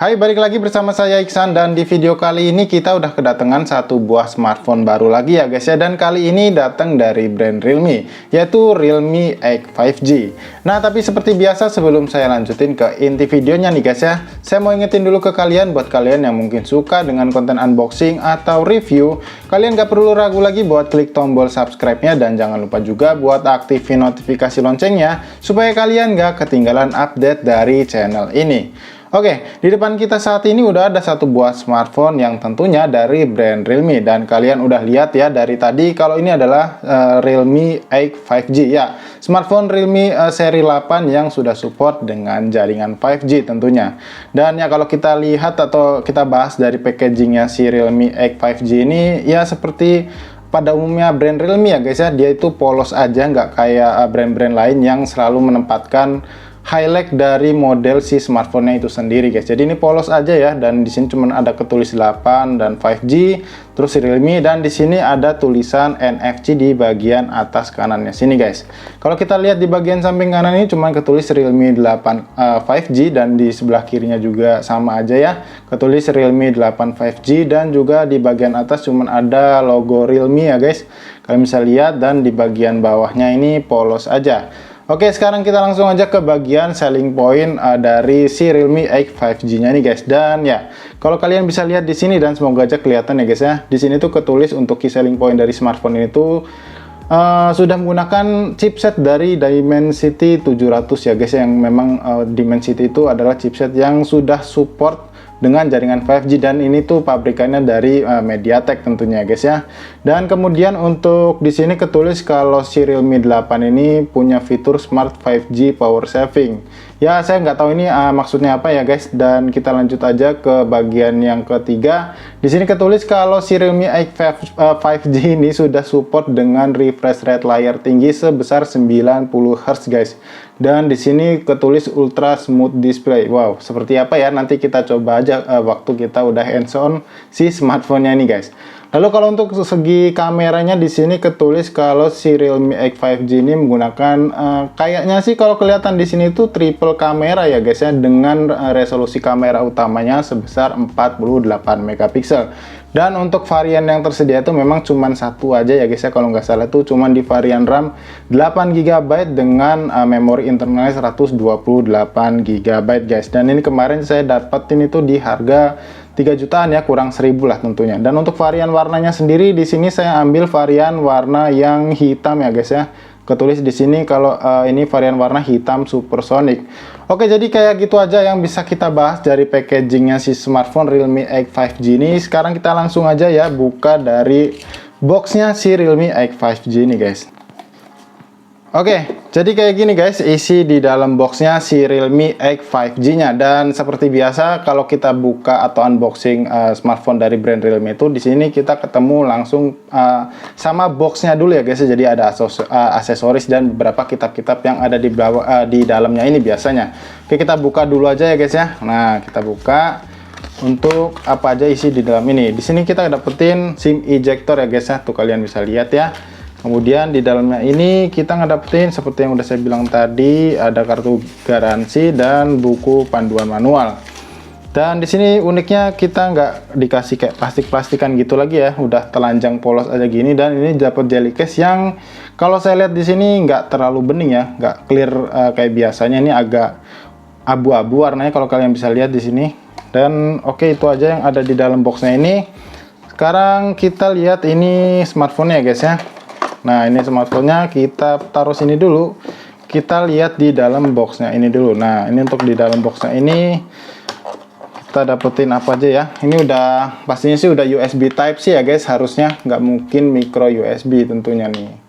Hai, balik lagi bersama saya Iksan, dan di video kali ini kita udah kedatangan satu buah smartphone baru lagi ya guys ya. Dan kali ini datang dari brand Realme, yaitu Realme X 5G. Nah, tapi seperti biasa sebelum saya lanjutin ke inti videonya nih guys ya, saya mau ingetin dulu ke kalian, buat kalian yang mungkin suka dengan konten unboxing atau review, kalian gak perlu ragu lagi buat klik tombol subscribe-nya, dan jangan lupa juga buat aktifin notifikasi loncengnya supaya kalian gak ketinggalan update dari channel ini. Oke, di depan kita saat ini udah ada satu buah smartphone yang tentunya dari brand Realme, dan kalian udah lihat ya dari tadi kalau ini adalah Realme X 5G ya. Smartphone Realme seri 8 yang sudah support dengan jaringan 5G tentunya. Dan ya kalau kita lihat atau kita bahas dari packagingnya si Realme X 5G ini, ya seperti pada umumnya brand Realme ya guys ya, dia itu polos aja, nggak kayak brand-brand lain yang selalu menempatkan highlight dari model si smartphone-nya itu sendiri guys. Jadi ini polos aja ya, dan di sini cuma ada ketulis 8 dan 5G, terus Realme, dan di sini ada tulisan NFC di bagian atas kanannya sini guys. Kalau kita lihat di bagian samping kanan ini cuma ketulis Realme 8 5G, dan di sebelah kirinya juga sama aja ya, ketulis Realme 8 5G, dan juga di bagian atas cuma ada logo Realme ya guys. Kalian bisa lihat, dan di bagian bawahnya ini polos aja. Oke, sekarang kita langsung aja ke bagian selling point dari si Realme X 5G-nya nih guys. Dan ya, kalau kalian bisa lihat di sini, dan semoga aja kelihatan ya guys ya, di sini tuh ketulis untuk key selling point dari smartphone ini tuh sudah menggunakan chipset dari Dimensity 700 ya guys, yang memang Dimensity itu adalah chipset yang sudah support dengan jaringan 5G, dan ini tuh pabrikannya dari MediaTek tentunya guys ya. Dan kemudian untuk di sini ketulis kalau si Realme 8 ini punya fitur Smart 5G Power Saving. Ya, saya nggak tahu ini maksudnya apa ya guys, dan kita lanjut aja ke bagian yang ketiga. Di sini ketulis kalau si Realme X 5G ini sudah support dengan refresh rate layar tinggi sebesar 90 Hz guys. Dan di sini ketulis Ultra Smooth Display. Wow, seperti apa ya? Nanti kita coba aja waktu kita udah hands on si smartphone-nya ini guys. Lalu kalau untuk segi kameranya di sini ketulis kalau si Realme X 5G ini menggunakan kayaknya sih kalau kelihatan di sini itu triple kamera ya guys ya, dengan resolusi kamera utamanya sebesar 48 megapiksel. Dan untuk varian yang tersedia itu memang cuma satu aja ya guys ya, kalau nggak salah itu cuma di varian RAM 8 GB dengan memori internalnya 128 GB guys. Dan ini kemarin saya dapetin itu di harga 3 jutaan ya, kurang 1000 lah tentunya. Dan untuk varian warnanya sendiri di sini saya ambil varian warna yang hitam ya guys ya. Ketulis di sini kalau ini varian warna hitam supersonic. Oke, jadi kayak gitu aja yang bisa kita bahas dari packagingnya si smartphone Realme X 5G ini. Sekarang kita langsung aja ya buka dari boxnya si Realme X 5G ini guys. Oke, jadi kayak gini guys isi di dalam boxnya si Realme X 5G-nya. Dan seperti biasa kalau kita buka atau unboxing smartphone dari brand Realme itu, di sini kita ketemu langsung sama boxnya dulu ya guys. Jadi ada aksesoris dan beberapa kitab-kitab yang ada di bawah di dalamnya ini biasanya. Oke, kita buka dulu aja ya guys ya. Nah, kita buka untuk apa aja isi di dalam ini. Di sini kita dapetin SIM ejector ya guys ya. Tuh kalian bisa lihat ya. Kemudian di dalamnya ini kita ngedapetin seperti yang udah saya bilang tadi, ada kartu garansi dan buku panduan manual. Dan di sini uniknya kita nggak dikasih kayak plastik-plastikan gitu lagi ya, udah telanjang polos aja gini. Dan ini dapat jelly case yang kalau saya lihat di sini nggak terlalu bening ya, nggak clear kayak biasanya. Ini agak abu-abu warnanya kalau kalian bisa lihat di sini. Dan oke, itu aja yang ada di dalam boxnya ini. Sekarang kita lihat ini smartphone-nya ya guys ya. Nah, ini smartphone-nya kita taruh sini dulu. Kita lihat di dalam boxnya ini dulu. Nah, ini untuk di dalam boxnya ini kita dapetin apa aja ya. Ini udah pastinya sih udah USB Type-C ya guys, harusnya nggak mungkin micro USB tentunya nih.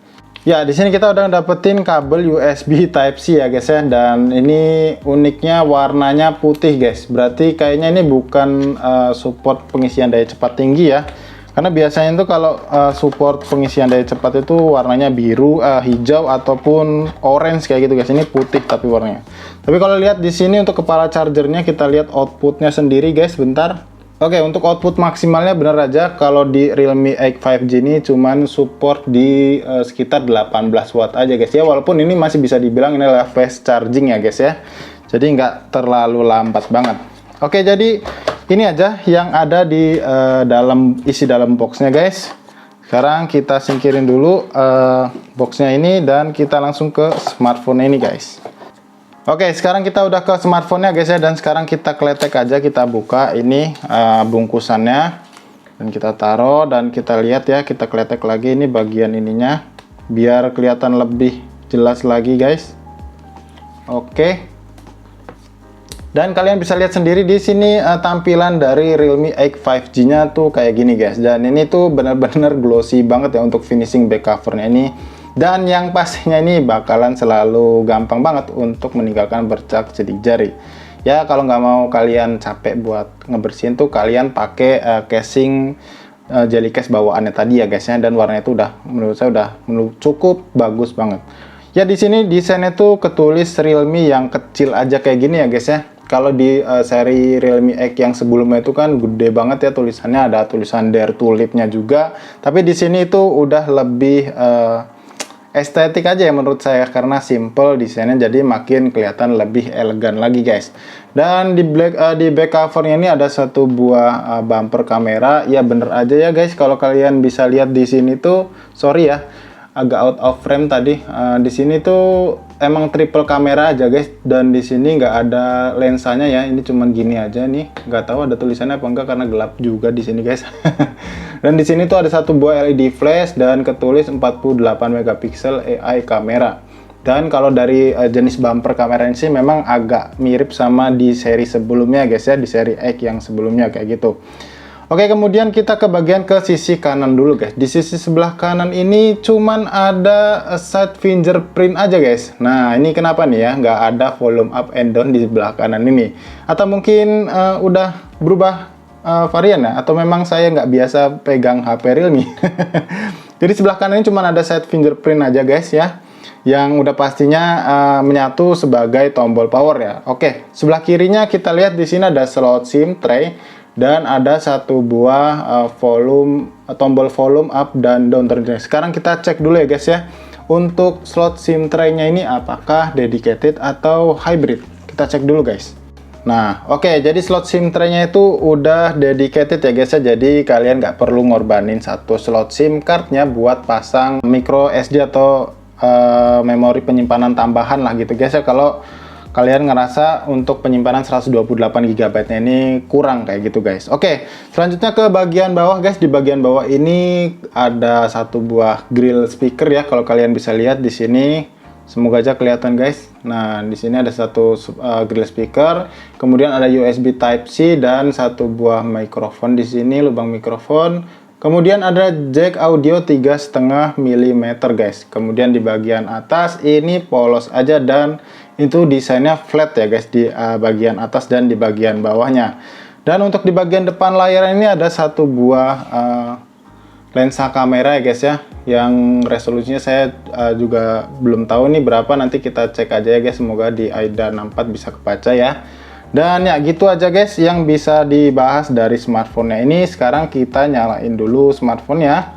Ya, di sini kita udah dapetin kabel USB Type-C ya guys ya. Dan ini uniknya warnanya putih guys. Berarti kayaknya ini bukan support pengisian daya cepat tinggi ya. Karena biasanya itu kalau support pengisian daya cepat itu warnanya biru, hijau ataupun orange kayak gitu guys. Ini putih tapi warnanya. Tapi kalau lihat di sini untuk kepala chargernya, kita lihat outputnya sendiri guys. Bentar. Oke, untuk output maksimalnya benar aja kalau di Realme X 5G ini cuman support di sekitar 18 watt aja guys ya. Walaupun ini masih bisa dibilang ini adalah fast charging ya guys ya. Jadi nggak terlalu lambat banget. Oke, jadi ini aja yang ada di isi dalam boxnya guys. Sekarang kita singkirin dulu boxnya ini dan kita langsung ke smartphone ini guys. Oke, sekarang kita udah ke smartphone-nya guys ya, dan sekarang kita kletek aja, kita buka ini bungkusannya dan kita taruh dan kita lihat ya, kita kletek lagi ini bagian ininya biar kelihatan lebih jelas lagi guys. Oke. Dan kalian bisa lihat sendiri di sini tampilan dari Realme X 5G-nya tuh kayak gini guys. Dan ini tuh benar-benar glossy banget ya untuk finishing back covernya ini. Dan yang pastinya ini bakalan selalu gampang banget untuk meninggalkan bercak sidik jari. Ya kalau nggak mau kalian capek buat ngebersihin tuh kalian pakai casing jelly case bawaannya tadi ya guys ya. Dan warnanya itu udah menurut saya udah cukup bagus banget. Ya di sini desainnya tuh ketulis Realme yang kecil aja kayak gini ya guys ya. Kalau di seri Realme X yang sebelumnya itu kan gede banget ya tulisannya, ada tulisan Dare to Live-nya juga. Tapi di sini itu udah lebih estetik aja ya menurut saya, karena simple desainnya jadi makin kelihatan lebih elegan lagi guys. Dan di back covernya ini ada satu buah bumper kamera. Ya bener aja ya guys, kalau kalian bisa lihat di sini tuh, sorry ya agak out of frame tadi. Di sini tuh emang triple kamera aja guys, dan di sini nggak ada lensanya ya, ini cuman gini aja nih, nggak tahu ada tulisannya apa enggak karena gelap juga di sini guys. Dan di sini tuh ada satu buah LED flash dan ketulis 48 megapiksel AI kamera. Dan kalau dari jenis bumper kamera ini sih memang agak mirip sama di seri sebelumnya guys ya, di seri X yang sebelumnya kayak gitu. Oke, kemudian kita ke bagian ke sisi kanan dulu guys. Di sisi sebelah kanan ini cuman ada side fingerprint aja guys. Nah ini kenapa nih ya nggak ada volume up and down di sebelah kanan ini? Atau mungkin udah berubah varian ya? Atau memang saya nggak biasa pegang HP Realme? Jadi sebelah kanan ini cuman ada side fingerprint aja guys ya, yang udah pastinya menyatu sebagai tombol power ya. Oke, sebelah kirinya kita lihat di sini ada slot SIM tray. Dan ada satu buah tombol volume up dan down ternyata. Sekarang kita cek dulu ya guys ya, untuk slot SIM tray-nya ini apakah dedicated atau hybrid. Kita cek dulu guys. Nah oke, jadi slot SIM tray-nya itu udah dedicated ya guys ya, jadi kalian nggak perlu ngorbanin satu slot SIM card-nya buat pasang micro SD atau memori penyimpanan tambahan lah gitu guys ya, kalau kalian ngerasa untuk penyimpanan 128 GB-nya ini kurang kayak gitu guys. Oke, selanjutnya ke bagian bawah guys. Di bagian bawah ini ada satu buah grill speaker ya, kalau kalian bisa lihat di sini. Semoga aja kelihatan guys. Nah, di sini ada satu grill speaker, kemudian ada USB Type C dan satu buah mikrofon di sini, lubang mikrofon. Kemudian ada jack audio 3,5 mm guys. Kemudian di bagian atas ini polos aja dan itu desainnya flat ya guys di bagian atas dan di bagian bawahnya. Dan untuk di bagian depan layar ini ada satu buah lensa kamera ya guys ya, yang resolusinya saya juga belum tahu nih berapa, nanti kita cek aja ya guys, semoga di AIDA 64 bisa kebaca ya. Dan ya gitu aja guys yang bisa dibahas dari smartphone-nya ini. Sekarang kita nyalain dulu smartphone-nya.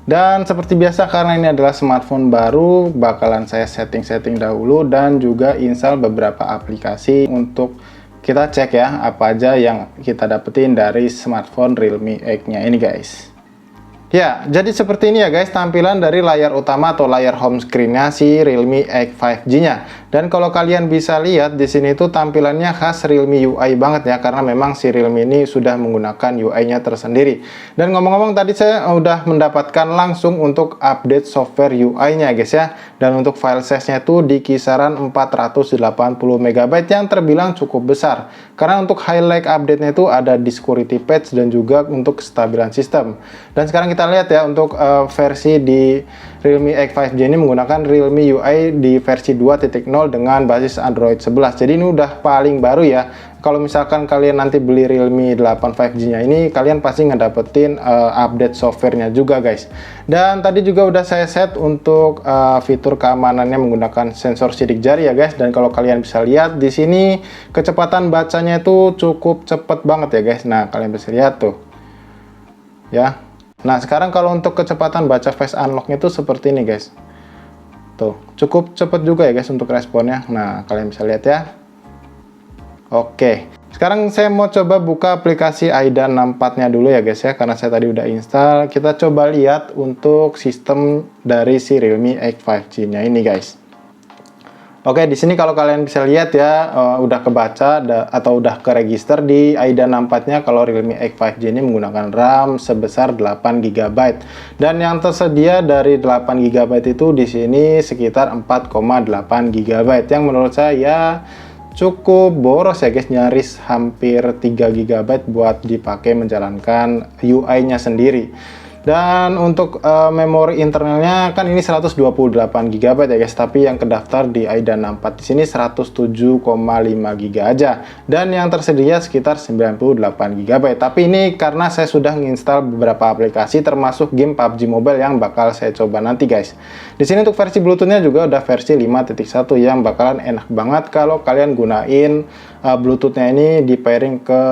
Dan seperti biasa karena ini adalah smartphone baru, bakalan saya setting-setting dahulu dan juga install beberapa aplikasi untuk kita cek ya apa aja yang kita dapetin dari smartphone Realme X-nya ini guys. Ya, jadi seperti ini ya guys tampilan dari layar utama atau layar home screen-nya si Realme X 5G-nya. Dan kalau kalian bisa lihat di sini tuh tampilannya khas Realme UI banget ya, karena memang si Realme ini sudah menggunakan UI-nya tersendiri. Dan ngomong-ngomong tadi saya udah mendapatkan langsung untuk update software UI-nya guys ya. Dan untuk file size-nya itu di kisaran 480 MB yang terbilang cukup besar. Karena untuk highlight update-nya itu ada di security patch dan juga untuk kestabilan sistem. Dan sekarang kita lihat ya untuk versi di Realme X 5G ini menggunakan Realme UI di versi 2.0 dengan basis Android 11. Jadi ini udah paling baru ya. Kalau misalkan kalian nanti beli Realme 8 5G-nya ini, kalian pasti ngedapetin update softwarenya juga guys. Dan tadi juga udah saya set untuk fitur keamanannya menggunakan sensor sidik jari ya guys. Dan kalau kalian bisa lihat di sini kecepatan bacanya itu cukup cepet banget ya guys. Nah kalian bisa lihat tuh ya. Nah sekarang kalau untuk kecepatan baca face unlock-nya itu seperti ini guys. Tuh cukup cepet juga ya guys untuk responnya. Nah kalian bisa lihat ya. Oke, Sekarang saya mau coba buka aplikasi AIDA 64-nya dulu ya guys ya, karena saya tadi udah install. Kita coba lihat untuk sistem dari si Realme X 5G-nya ini guys. Oke, di sini kalau kalian bisa lihat ya, udah kebaca atau udah keregister di AIDA 64-nya kalau Realme X 5G ini menggunakan RAM sebesar 8 GB. Dan yang tersedia dari 8 GB itu di sini sekitar 4,8 GB yang menurut saya cukup boros ya guys, nyaris hampir 3 GB buat dipakai menjalankan UI-nya sendiri. Dan untuk memori internalnya kan ini 128 GB ya guys, tapi yang kedaftar di AIDA 64 di sini 107,5 GB aja, dan yang tersedia sekitar 98 GB. Tapi ini karena saya sudah menginstal beberapa aplikasi termasuk game PUBG Mobile yang bakal saya coba nanti guys. Di sini untuk versi Bluetooth-nya juga udah versi 5.1 yang bakalan enak banget kalau kalian gunain Bluetooth-nya ini di pairing ke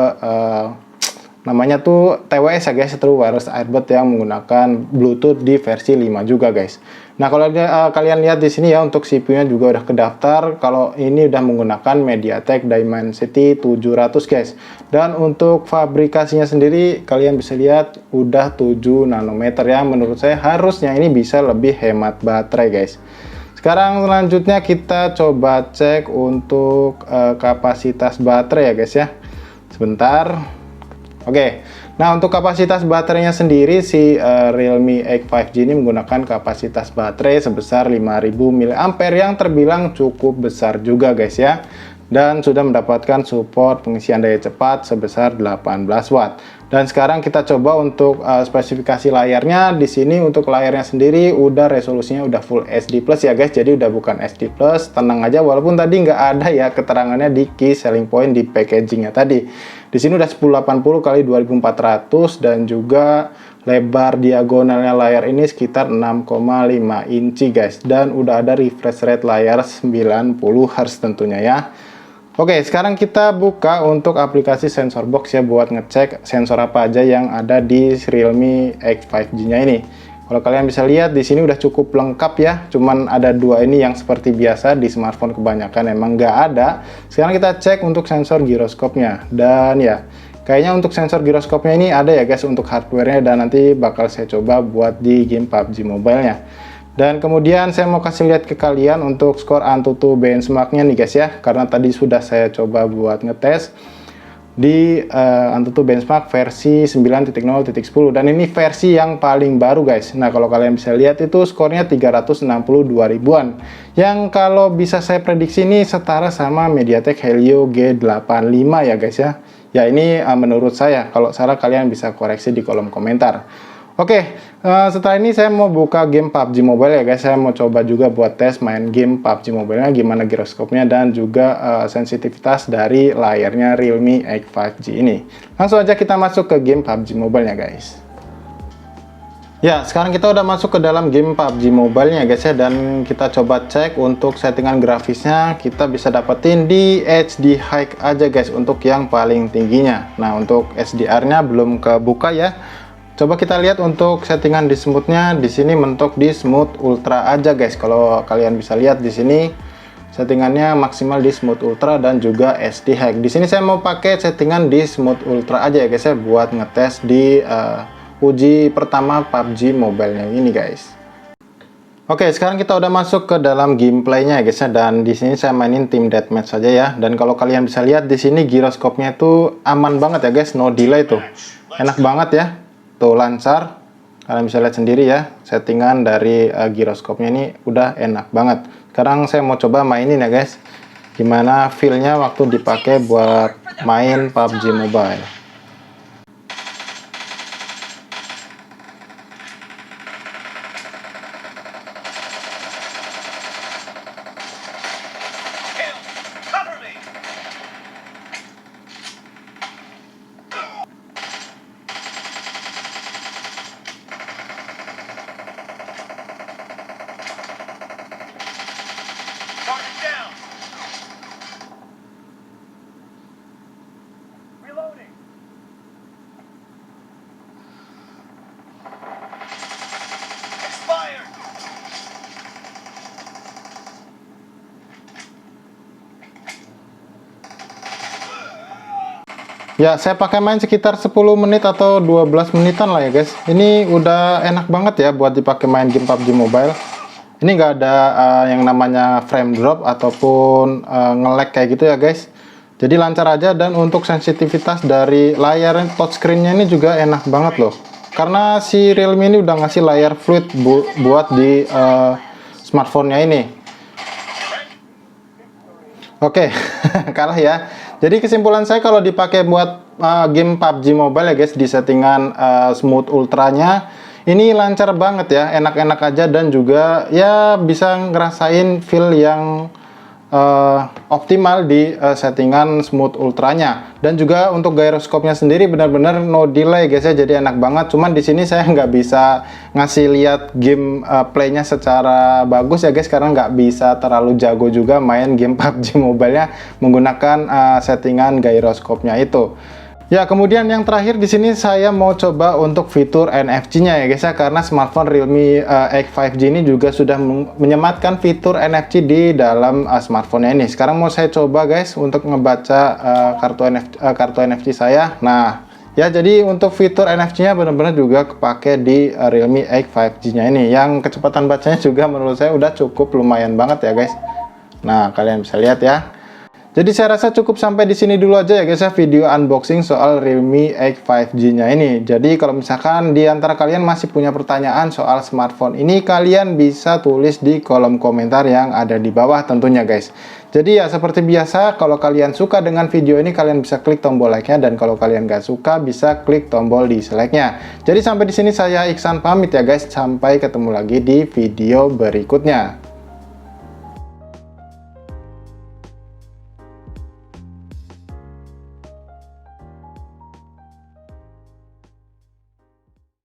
namanya tuh TWS ya guys, True Wireless Earbud yang menggunakan Bluetooth di versi 5 juga guys. Nah, kalau kalian lihat di sini ya, untuk CPU-nya juga udah kedaftar. Kalau ini udah menggunakan MediaTek Dimensity 700 guys. Dan untuk fabrikasinya sendiri kalian bisa lihat udah 7 nanometer yang menurut saya harusnya ini bisa lebih hemat baterai guys. Sekarang selanjutnya kita coba cek untuk kapasitas baterai ya guys ya. Sebentar. Oke, nah untuk kapasitas baterainya sendiri si Realme X 5G ini menggunakan kapasitas baterai sebesar 5000 mAh yang terbilang cukup besar juga guys ya. Dan sudah mendapatkan support pengisian daya cepat sebesar 18 watt. Dan sekarang kita coba untuk spesifikasi layarnya. Di sini untuk layarnya sendiri udah resolusinya udah Full HD Plus ya guys. Jadi udah bukan HD Plus, tenang aja, walaupun tadi nggak ada ya keterangannya di key selling point di packagingnya tadi. Di sini udah 1080 x 2400 dan juga lebar diagonalnya layar ini sekitar 6,5 inci guys, dan udah ada refresh rate layar 90 Hz tentunya ya. Oke, sekarang kita buka untuk aplikasi sensor box ya, buat ngecek sensor apa aja yang ada di Realme X 5G-nya ini. Kalau kalian bisa lihat di sini udah cukup lengkap ya, cuman ada dua ini yang seperti biasa di smartphone kebanyakan emang nggak ada. Sekarang kita cek untuk sensor giroskopnya, dan ya kayaknya untuk sensor giroskopnya ini ada ya guys untuk hardware-nya, dan nanti bakal saya coba buat di game PUBG Mobile-nya. Dan kemudian saya mau kasih lihat ke kalian untuk skor AnTuTu benchmark-nya nih guys ya, karena tadi sudah saya coba buat ngetes di AnTuTu benchmark versi 9.0.10, dan ini versi yang paling baru guys. Nah, kalau kalian bisa lihat itu skornya 362 ribuan, yang kalau bisa saya prediksi ini setara sama MediaTek Helio G85 ya guys ya. Ya ini menurut saya, kalau salah kalian bisa koreksi di kolom komentar. Oke, setelah ini saya mau buka game PUBG Mobile ya guys. Saya mau coba juga buat tes main game PUBG Mobile-nya gimana giroskopnya dan juga sensitivitas dari layarnya Realme X 5G ini. Langsung aja kita masuk ke game PUBG Mobile-nya guys. Ya, sekarang kita udah masuk ke dalam game PUBG Mobile-nya guys ya, dan kita coba cek untuk settingan grafisnya. Kita bisa dapetin di HD High aja guys untuk yang paling tingginya. Nah, untuk SDR-nya belum kebuka ya. Coba kita lihat untuk settingan di smooth-nya. Di sini mentok di smooth ultra aja guys. Kalau kalian bisa lihat di sini settingannya maksimal di smooth ultra dan juga HD High. Di sini saya mau pakai settingan di smooth ultra aja ya guys ya, buat ngetes di uji pertama PUBG Mobile-nya ini guys. Oke, sekarang kita udah masuk ke dalam gameplaynya ya guys ya, dan di sini saya mainin Team Deathmatch saja ya. Dan kalau kalian bisa lihat di sini giroskopnya itu aman banget ya guys, no delay tuh. Enak banget ya. Tuh lancar, kalian bisa lihat sendiri ya, settingan dari giroskopnya ini udah enak banget. Sekarang saya mau coba mainin ya guys, gimana feel-nya waktu dipakai buat main PUBG Mobile. Ya, saya pakai main sekitar 10 menit atau 12 menitan lah ya guys. Ini udah enak banget ya buat dipakai main game PUBG Mobile. Ini nggak ada yang namanya frame drop ataupun nge-lag kayak gitu ya guys. Jadi lancar aja, dan untuk sensitivitas dari layar touchscreen-nya ini juga enak banget loh. Karena si Realme ini udah ngasih layar fluid buat di smartphone-nya ini. Oke, kalah ya. Jadi kesimpulan saya, kalau dipakai buat game PUBG Mobile ya guys, di settingan smooth ultranya, ini lancar banget ya, enak-enak aja, dan juga ya bisa ngerasain feel yang optimal di settingan smooth ultranya. Dan juga untuk gyroscope-nya sendiri benar-benar no delay guys ya, jadi enak banget. Cuman di sini saya nggak bisa ngasih lihat game playnya secara bagus ya guys, karena nggak bisa terlalu jago juga main game PUBG Mobile-nya menggunakan settingan gyroscope-nya itu. Ya, kemudian yang terakhir di sini saya mau coba untuk fitur NFC-nya ya guys ya, karena smartphone Realme X 5G ini juga sudah menyematkan fitur NFC di dalam smartphone ini. Sekarang mau saya coba guys untuk ngebaca kartu NFC saya. Nah, ya jadi untuk fitur NFC-nya benar-benar juga kepake di Realme X 5G-nya ini, yang kecepatan bacanya juga menurut saya udah cukup lumayan banget ya guys. Nah, kalian bisa lihat ya. Jadi saya rasa cukup sampai di sini dulu aja ya guys ya, video unboxing soal Realme X 5G-nya ini. Jadi kalau misalkan di antara kalian masih punya pertanyaan soal smartphone ini, kalian bisa tulis di kolom komentar yang ada di bawah tentunya guys. Jadi ya seperti biasa, kalau kalian suka dengan video ini, kalian bisa klik tombol like-nya, dan kalau kalian gak suka bisa klik tombol dislike-nya. Jadi sampai di sini saya Iksan pamit ya guys, sampai ketemu lagi di video berikutnya.